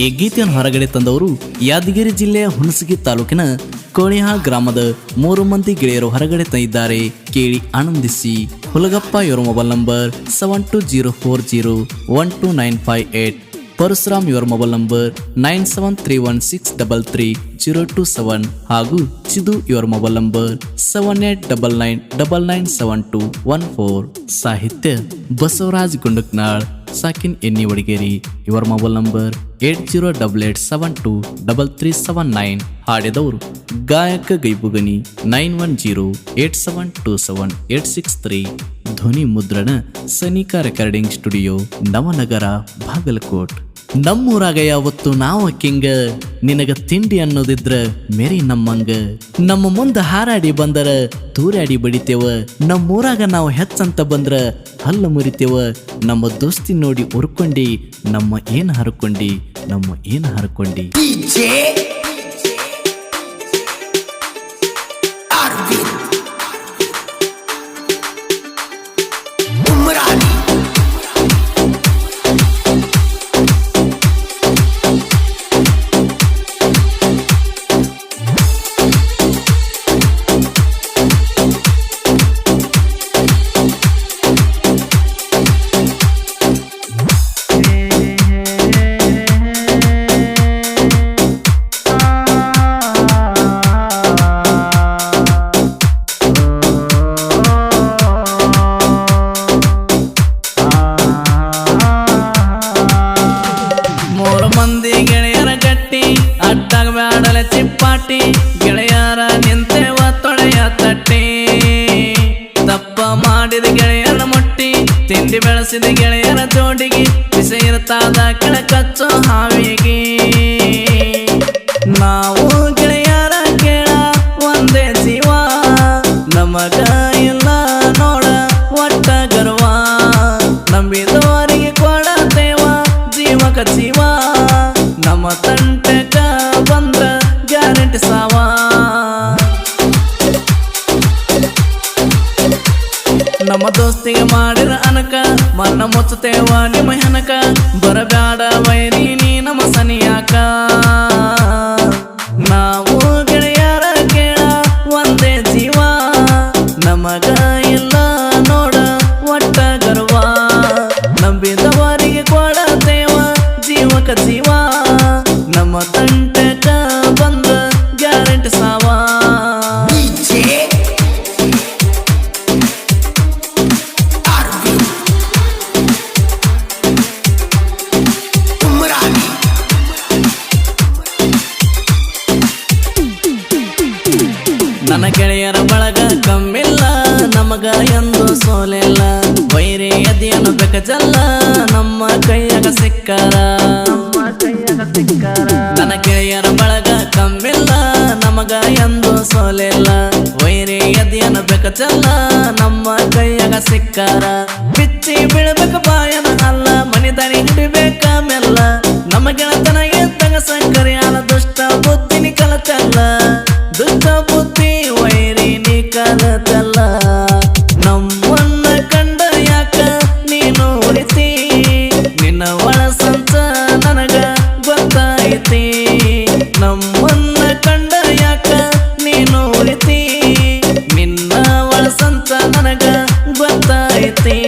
ಈ ಗೀತೆಯನ್ನು ಹೊರಗಡೆ ತಂದವರು ಯಾದಗಿರಿ ಜಿಲ್ಲೆಯ ಹುಣಸಗಿ ತಾಲೂಕಿನ ಕೋಳಿಹಾಳ್ ಗ್ರಾಮದ 3 ಮಂದಿ ಗೆಳೆಯರು ಹೊರಗಡೆ ತಂದಿದ್ದಾರೆ. ಕೇಳಿ ಆನಂದಿಸಿ. ಹುಲಗಪ್ಪ ಇವರ ಮೊಬೈಲ್ ನಂಬರ್ 7240129558. ಪರಶುರಾಮ್ ಇವರ ಮೊಬೈಲ್ ನಂಬರ್ 9731633027 ಹಾಗೂ ಚಿದು ಇವರ ಮೊಬೈಲ್ ನಂಬರ್ 7899997214. ಸಾಹಿತ್ಯ ಬಸವರಾಜ್ ಗುಂಡಕ್ನಾಳ್, ಸಾಕಿನ್ ಎನ್ನಿ ವಡಿಗೇರಿ. ಇವರ ಮೊಬೈಲ್ ನಂಬರ್ 8088723379. ಹಾಡಿದವರು ಗಾಯಕ ಗೈಬುಗನಿ 9108727863. ಧ್ವನಿ ಮುದ್ರಣ ಸನಿಕಾ ರೆಕಾರ್ಡಿಂಗ್ ಸ್ಟುಡಿಯೋ, ನವನಗರ, ಬಾಗಲಕೋಟ್. ನಮ್ಮೂರಾಗ ಯಾವತ್ತು ನಾವು ಕಿಂಗ, ನಿನಗ ತಿಂಡಿ ಅನ್ನೋದಿದ್ರ ಮೇರಿ ನಮ್ಮಂಗ. ನಮ್ಮ ಮುಂದ ಹಾರಾಡಿ ಬಂದರ ತೂರಾಡಿ ಬಡಿತೇವ, ನಮ್ಮೂರಾಗ ನಾವು ಹೆಚ್ಚಂತ ಬಂದ್ರ ಹಲ್ಲ ಮುರಿತೇವ. ನಮ್ಮ ದೋಸ್ತಿ ನೋಡಿ ಉರ್ಕೊಂಡಿ, ನಮ್ಮ ಏನ್ ಹರ್ಕೊಂಡಿ, ನಮ್ಮ ಏನ್ ಹರ್ಕೊಂಡಿ. ಚಿಪ್ಪಾಟಿ ಗೆಳೆಯರ ನಿಂತೆವ ತೊಳೆಯ ತಟ್ಟಿ. ತಪ್ಪ ಮಾಡಿದ ಗೆಳೆಯರ ಮುಟ್ಟಿ, ತಿಂಡಿ ಬೆಳೆಸಿದ ಗೆಳೆಯರ ಜೋಡಿಗೆ, ಬಿಸಿ ಇರ್ತಾದ ಕೆಳಕಚ್ಚೋ ಹಾವಿಗೆ. ನಾವು ಗೆಳೆಯರ ಕೇಳ ಒಂದೇ ಜೀವ, ನಮಗ ಇಲ್ಲ ನೋಡ ಒಟ್ಟ ಗರ್ವ. ನಂಬಿದವರಿಗೆ ಕೊಡತೇವ ಜೀವಕ ಜೀವ, ನಮ್ಮ ತಂಟೆಗ ಬಂದ್ರ ಗ್ಯಾರಂಟಿ ಸಾವ. ನಮ್ಮ ದೋಸ್ತಿಗೆ ಮಾಡಿರ ಅನಕ, ಮನ್ನ ಮುಚ್ಚತೇವ ನಿಮ್ಮ ಹೆನಕ. ಬರಬ್ಯಾಡ ವೈರಿ ನೀ ನಮ್ಮ ಸನಿಯಾಕ. ನಾವು ಗೆಳೆಯರ ಕೇಳ ಒಂದೇ ಜೀವ, ನಮಗ ಇಲ್ಲ ನೋಡ ಒಟ್ಟ ಗರ್ವ. ನಂಬಿದವರಿಗೆ ಕೊಡತೇವ ಜೀವಕ ಜೀವ, ನಮ್ಮ ತಂಟೆಗ ಬಂದ ಗ್ಯಾರಂಟಿ ಸಾವ. ನನ್ನ ಗೆಳೆಯರ ಬಳಗ ಕಮ್ಮಿಲ್ಲ, ನಮಗ ಎಂದು ಸೋಲಿಲ್ಲ. ವೈರಿ ಎದೆಯನ್ನು ಬೇಕಜಲ್ಲ, ನಮ್ಮ ಕೈಯಾಗ ಸಿಕ್ಕಾರ. ನನ್ನ ಗೆಳೆಯರ ಬಳಗ ಕಮ್ಮಿಲ್ಲ, ನಮಗ ಎಂದು ಸೋಲಿಲ್ಲ. ವೈರಿ ಎದೆಯನ್ನು ಬೇಕಜಲ್ಲ, ನಮ್ಮ ಕೈಯಾಗ ಸಿಕ್ಕಾರ. ಬಿಚ್ಚಿ ಬೀಳ್ಬೇಕ ಬಾಯನ ಅಲ್ಲ, ಮನಿದಾರಿ ಹಿಡಿಬೇಕ ಮೆಲ್ಲ. ನಮ್ಮ ಗೆಳತನ ಎದ್ದಾಗ ಸಂಕರಿ ಅಲ್ಲ, ದುಷ್ಟ ಬುದ್ಧಿನಿ ಕಲತಲ್ಲ. ದುಷ್ಟ ಬುದ್ಧಿ ವೈರಿ ನೀ ಕಲತಲ್ಲ. ನಮ್ಮನ್ನ ಕಂಡ ಯಾಕ ನೀನು ಉಳಿತಿ, ನಿನ್ನ ಒಳ ಸಂಚ ನನಗ ಗೊತ್ತೈತಿ. ನಮ್ಮನ್ನ ಕಂಡ ಯಾಕ ನೀನು ಉಳಿತಿ, ನಿನ್ನ ಒಳ ಸಂಚ ನನಗ ಗೊತ್ತೈತಿ.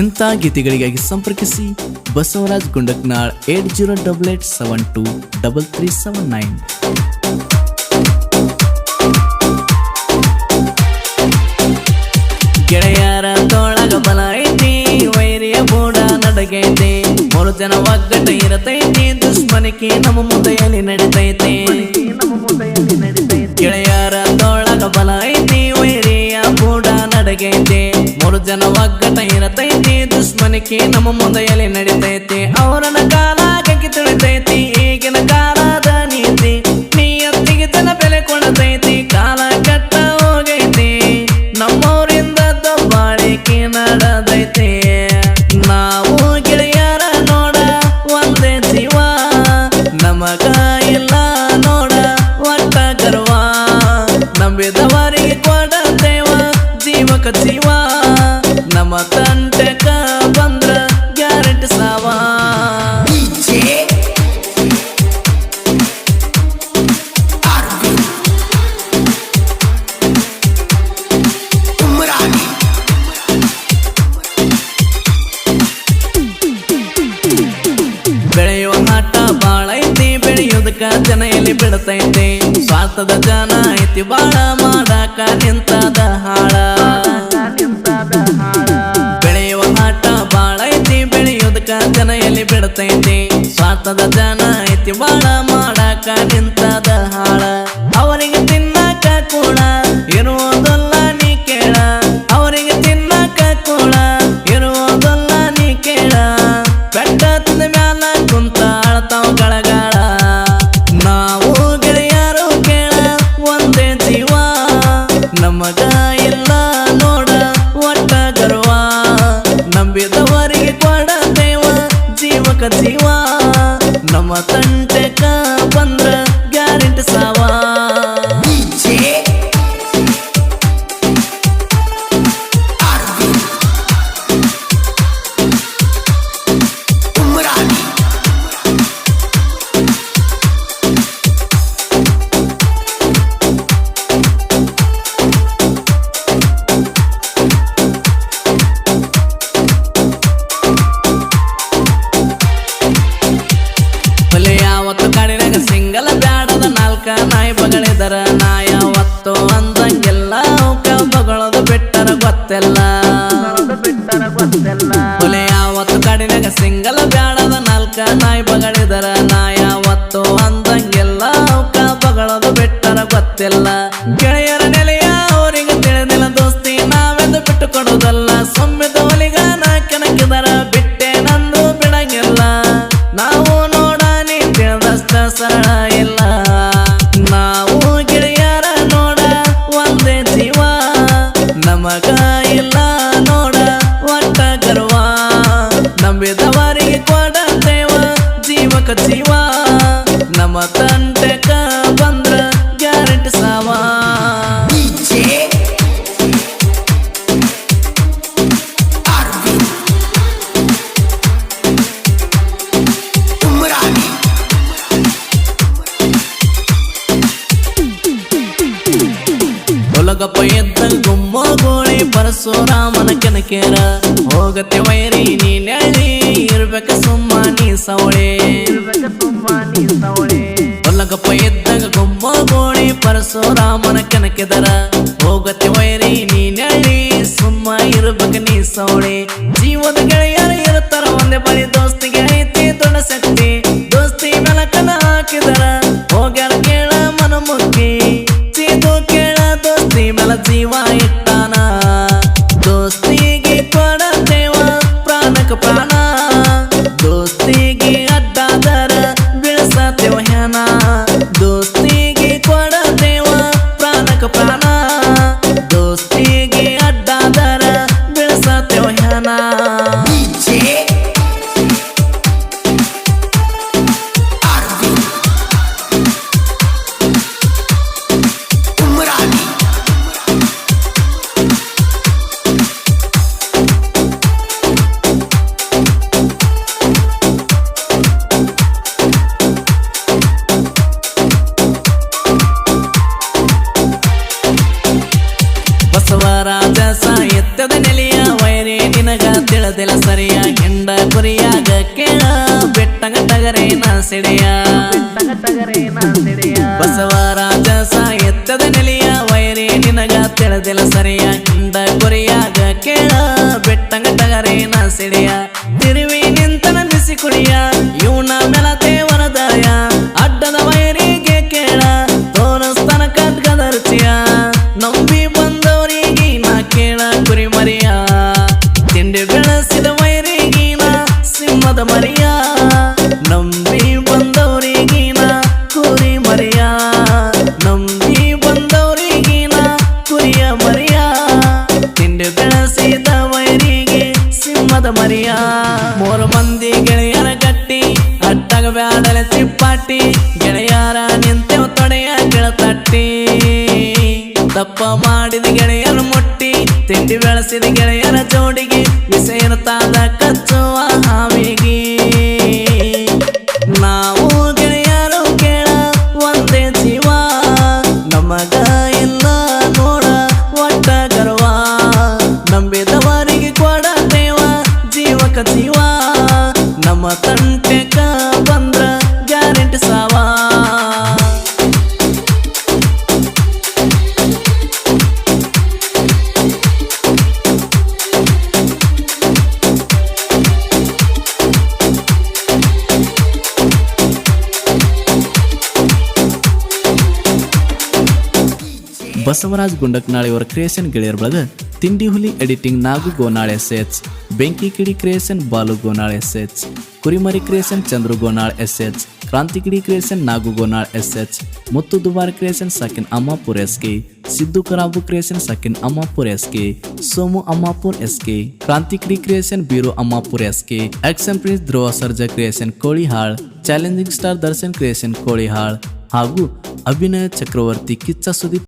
ಇಂಥ ಗೀತೆಗಳಿಗಾಗಿ ಸಂಪರ್ಕಿಸಿ ಬಸವರಾಜ್ ಗುಂಡಕ್ನಾಳ್ 8088723379. ಗೆಳೆಯರ ತೋಳಗ ಬಲ ಐತಿ, ವೈರಿಯ ಬೂಡ ನಡಗೈತಿ. 3 ಜನ ಒಗ್ಗಟ್ಟ ಇರತೈತಿ, ದುಶ್ಮನಿಕೆ ನಮ್ಮ ಮುಂದೆಯಲ್ಲಿ ನಡಿತೈತಿ. ಗೆಳೆಯರ ತೋಳಗ ಬಲ ಐತಿ, ವೈರಿಯ ಬೂಡ ನಡಗೈತಿ. 3 ಜನ ಒಗ್ಗಟ್ಟ ಇರತೈತಿ, ದುಶ್ಮನಿಕೆ ನಮ್ಮ ಮುಂದೆಯಲ್ಲಿ ನಡಿತೈತಿ. ಅವರನ್ನ ಕಾಲ ಗಂಕಿ ತುಳಿತೈತಿ, ಈಗಿನ ಕಾಲದ ನೀತಿ. ನಿಯತ್ತಿಗೆ ಜನ ಬೆಲೆ ಕೊಡತೈತಿ, ಕಾಲ ಕೆಟ್ಟ ಹೋಗೈತಿ. ನಮ್ಮವರಿಂದ ದಬ್ಬಾಳಿಕೆ ನಡೆದೈತಿ. ನಾವು ಗೆಳೆಯರ ನೋಡ ಒಂದೇ ಜೀವ, ನಮಗ ಇಲ್ಲ ನೋಡ ಒಟ್ಟ ಗರ್ವ ನಂಬಿದವರಿಗೆ ಕೊಡತೇವ ಜೀವಕ ಜೀವ ನಮ್ಮ ತಂಟೆಕ ಬಂದ್ರ ಗ್ಯಾರಂಟಿ ಸಾವ ಬೆಳೆಯುವ ಆಟ ಬಾಳ ಐತಿ ಬೆಳೆಯುವುದಕ್ಕ ಜನ ಎಲ್ಲಿ ಬಿಡತೈತಿ ಸ್ವಾರ್ಥದ ಜನ ಐತಿ ಬಾಳ ಮಾಡಾಕ ನಿಂತದ ಹಾಳ ಬೆಳೆಯುವ ಆಟ ಬಾಳ ಐತಿ ಬೆಳೆಯುವುದಕ್ಕ ಜನ ಎಲ್ಲಿ ಬಿಡತೈತಿ ಸ್ವಾರ್ಥದ ಜನ ಐತಿ ಬಾಳ ಮಾಡಾಕ ನಿಂತದ ಹಾಳ ಅವರಿಗೆ ತಿನ್ನಕ ಕೂಡ ಇರುವುದಲ್ಲ ನೀ ಕೇಳ ಅವರಿಗೆ ತಿನ್ನಕ ಕೂಡ ಇರುವುದಲ್ಲ ನೀ ಕೇಳ ಬೆಟ್ಟ ತಿಂದ ಮ್ಯಾಲ ಕುಂತ ಅಳ್ತಾವ ಗಳಗಾಳ ನಾವು ಗೆಳೆಯರು ಕೇಳ ಒಂದೇ ಜೀವ ನಮಗ ಇಲ್ಲ ನೋಡ ಒಟ್ಟ ಗರ್ವ ನಂಬಿದವರಿಗೆ ಕೊಡತೇವ ಜೀವಕ ಜೀವ ನಮ್ಮ ತಂಟೆಕ ಬಂದ್ರ ಗ್ಯಾರಂಟಿ ಸಾವ ಯಾವತ್ತು ಕಾಡಿನಾಗ ಸಿಂಗಲ ಬ್ಯಾಡದ ನಾಲ್ಕ ನಾಯಿ ಬಗಳಿದರ ನಾ ಯಾವತ್ತು ಅಂದಂಗೆಲ್ಲ ಅವಕ ಬಗಳದು ಬಿಟ್ಟರ ಗೊತ್ತೆಲ್ಲ ಹೊಲೆ ಯಾವತ್ತು ಕಾಡಿನಾಗ ಸಿಂಗಲ ಬ್ಯಾಡದ ನಾಲ್ಕ ನಾಯಿ ಬಗಳಿದರ ನಾ ಯಾವತ್ತು ಅಂದಂಗೆಲ್ಲ ಅವಕ ಬಗಳದು ಬಿಟ್ಟರ ಗೊತ್ತಿಲ್ಲ ಗೆಳೆಯರ ನೆಲೆಯ ಅವರಿಗೆ ತಿಳಿದಿಲ್ಲ ದೋಸ್ತಿ ನಾವೆಂದು ಬಿಟ್ಟು ಕೊಡುವುದಲ್ಲ ಸೊಮ್ಮಿದ ಒಲಿಗ ನಾ ಕೆಣಕಿದರ ಬಿಟ್ಟೆ ನಂದು ಬಿಡಂಗಿಲ್ಲ ನಾವು ಸರಳ ಇಲ್ಲ ನಾವು ಗೆಳೆಯರ ನೋಡ ಒಂದೇ ಜೀವ ನಮಗ ಇಲ್ಲ ನೋಡ ಒಟ್ಟ ಗರ್ವ ನಂಬಿದವರಿಗೆ ಕೊಡತೇವ ಜೀವಕ ಜೀವ ನಮ್ಮ ತಂಟೆಕ ಬಂದ್ರ ಗ್ಯಾರಂಟಿ ಸಾವ ಹೊಲಗಪ್ಪ ಎದ್ದ ಗುಮ್ಮ ಗೋಳಿ ಪರಶುರಾಮನ ಕೆನಕೇರ ಹೋಗತ್ತೆ ವೈರಿ ನೀ ನೆಳಿ ಇರ್ಬೇಕ ಸುಮ್ಮ ನೀ ಸವಳೆ ಹೊಲಗಪ್ಪ ಎದ್ದಾಗ ಗುಮ್ಮ ಗೋಳಿ ಪರಶುರಾಮನ ಕೆನಕೆದರ ಹೋಗತ್ತೆ ವೈರಿ ನೀ ನೆಳಿ ಸುಮ್ಮ ಇರ್ಬೇಕ ನೀ ಸವಳೆ ಜೀವದ ಗೆಳೆಯರ ಇರುತ್ತಾರ ಒಂದೇ ಬಳಿ ದೋಸ್ತಿಗೆ ಐತಿ ದೊಡ್ಡ ಶಕ್ತಿ ದೋಸ್ತಿ ಮೆಲಕನ ಹಾಕಿದರ ಹೋಗ್ಯಾರ ಕೇಳ ಮನ ಮುಕ್ಕಿ ಚೀದು ಕೇಳ ದೋಸ್ತಿ ಮೇಲ ಜೀವ ಇಟ್ಟಾನ ದೋಸ್ತಿಗೆ ಕೊಡತೇವ ಪ್ರಾಣಕ ಪ್ರಾಣ ದೋಸ್ತಿಗೆ ಅಡ್ಡಾದರ ಬಿಳಸತೇವ ಹ್ಯಾನ ದೋಸ್ತಿಗೆ ಕೊಡತೇವ ಪ್ರಾಣಕ ಪ್ರಾಣ ದೋಸ್ತಿಗೆ ಅಡ್ಡಾದರ ಬಿಳಸತೇವ ಹ್ಯಾನ ಬಸವರಾಜ ಸಾಹಿತ್ಯದ ನೆಲೆಯ ವೈರಿ ನಿನಗ ತಿಳಿದಿಲ್ಲ ಸರಿಯ ಹೆಂಡ ಕುರಿಯಾಗ ಕೇಳ ಬೆಟ್ಟಂಗ ಟಗರೇನ ಸಿಡಿಯ ಬಸವರಾಜ ಸಾಹಿತ್ಯದ ನೆಲೆಯ ವೈರಿ ನಿನಗ ತಿಳಿದಿಲ್ಲ ಸರಿಯ ಹೆಂಡ ಕುರಿಯಾಗ ಕೇಳ ಬೆಟ್ಟಂಗ ಟಗರೇನ ಸಿಡಿಯ ತಿರುವಿ ನಿಂತನ ಬಿಸಿ ಕುಡಿಯ ಇವನ ಮೇಲ ದೇವರದಯ ಅಡ್ಡದ ವೈರಿಗೆ ಕೇಳ ತೋರಿಸ್ತಾನ ಕದ್ಗದ ರುಚಿಯ ನಂಬಿ ಬಂದವರಿಗೆ ನಾ ಕೇಳ ಕುರಿ ಮರಿಯ ತಿಂಡಿ ಬೆಳೆಸಿದ ವೈರಿಗೆ ನಾ ಸಿಂಹದ ಮರಿಯ ನಂಬಿ ಬಂದವರಿಗೆ ನಾ ಕುರಿ ಮರಿಯ ಕರೆಸಿದ ಗೆಳೆಯರ ಜೋಡಿಗೆ ವಿಷಯನ ತಾದ ಕಚ್ಚುವ ಹಾವಿಗೆ ನಾವು ಗೆಳೆಯರು ಕೇಳ ಒಂದೇ ಜೀವ ನಮಗ ಇಲ್ಲ ನೋಡ ಒಟ್ಟ ಗರ್ವ ನಂಬಿದವರಿಗೆ ಕೊಡತೇವ ಜೀವಕ ಜೀವ ನಮ್ಮ ತಂಟೆಕ ಬಂದ್ರ ಗ್ಯಾರಂಟಿ ಸಾವ ಬಸವರಾಜ್ ಗುಂಡಕ್ನಾಳ್ ಇವರ ಕ್ರಿಯೇಷನ್ ಗೆಳೆಯರ ಬಳಗ ತಿಂಡಿ ಹುಲಿ ಎಡಿಟಿಂಗ್ ನಾಗು ಗೋನಾಳ್ ಎಸ್ ಬೆಂಕಿ ಕಿಡಿ ಕ್ರಿಯೇಷನ್ ಬಾಲು ಗೋನಾಳ್ ಎಸ್ ಕುರಿಮರಿ ಕ್ರಿಯೇಷನ್ ಚಂದ್ರು ಗೋನಾಳ್ ಎಸ್ ಕ್ರಾಂತಿ ಕಿಡಿ ಕ್ರಿಯೇಷನ್ ನಾಗು ಗೋನಾಳ್ ಎಸ್ ಮುತ್ತು ದುಬಾರ್ ಕ್ರಿಯೇಷನ್ ಸಕಿನ್ ಅಮ್ಮಾಪುರ್ ಎಸ್ಕೆ ಸಿದ್ದು ಕರಾಬು ಕ್ರಿಯೇಷನ್ ಸಕಿನ್ ಅಮ್ಮಾಪುರ್ ಎಸ್ಕೆ ಸೋಮು ಅಮ್ಮಾಪುರ್ ಎಸ್ಕೆ ಕ್ರಾಂತಿ ಕಿಡಿ creation Beeru Ammapur SK action prince Dhruva Sarja creation Kolihal challenging star Darshan creation Kolihal ಹಾಗೂ ಅಭಿನಯ ಚಕ್ರವರ್ತಿ ಕಿಚ್ಚ ಸುದೀಪ್